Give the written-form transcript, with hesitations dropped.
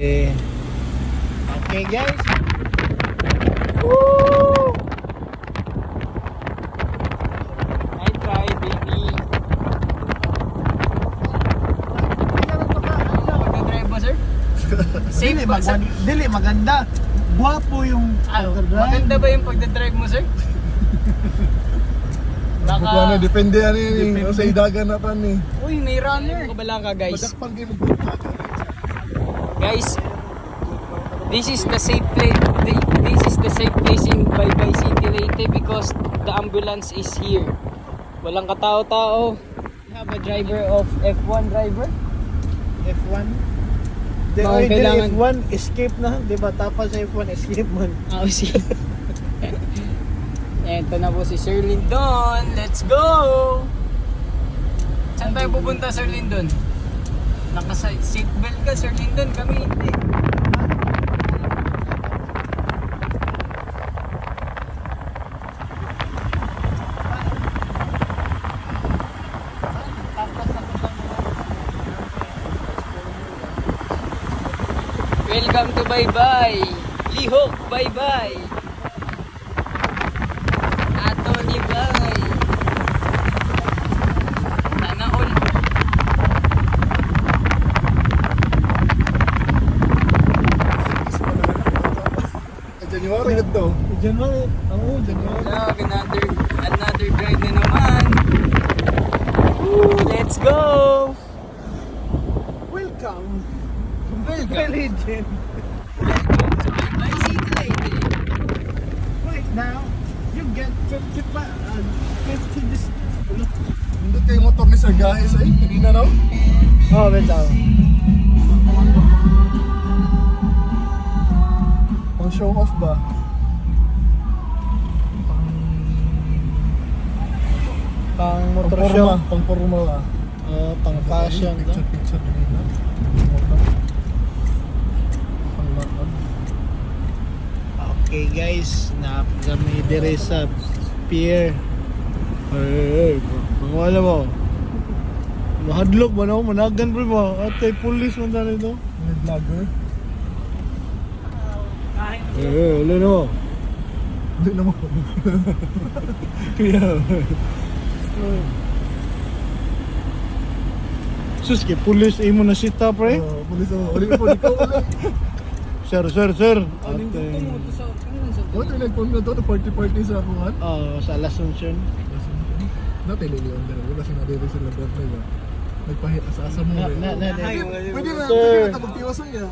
Okay guys. Woo! I try baby. Magdadrive ba sir? Safe ba sir? Dili maganda. Guwapo yung Maganda ba yung pagdadrive mo sir? Baka depende yan eh. Sa idagan na pa ni. Uy, may runner. Kabala ka guys. Madakpan kayo Guys, this is the safe place. This is the safe place in Baybay City, Leyte because the ambulance is here. Walang katao-tao. We have a driver of F1 driver. F1. Mga kailangan- F1 escape na, 'di ba? Tapos sa F1 escape man. Oh, si. Eto na po si Sir Lindon. Let's go! Saan tayo pupunta, Sir Lindon? Naka-seatbelt ka, Sir Lindon. Kami hindi. Welcome to Baybay. Lihok, Baybay. Ato Libay. Sana all. January ito. January. Oo, January. Vlog, another drive na naman. Woo, let's go! Welcome. Welcome. Legend. Welcome to Baybay City, Leyte. Right now, you get 50 this. Hindi kayo motor ni Sir guys eh. Hindi na no? Oh, wait lang. Pang show off ba? Pang motor Pang show. forma. Pang forma ba? Pang fashion. No? Picture din na. Pang lakad. Okay guys, kami dire sa pier. Hey, wala mo. Mahadlok ba na? Managan bro mo. Atay pulis man na ito. May vlogger. Wala na mo. Hindi na mo. Kaya. Sus, kay pulis imo na sita pre. Pulis ako. Uli po. Ikaw ulit. Sir. Atay. Ano ito nagpunta na to? Party sa akuhan? Sa Asuncion. Dati liliyon din ako kasi nadiri sa laboratory ba? Nagpahit asa-asa mo rin. Na. Pwede na Sir. magtiwas niya.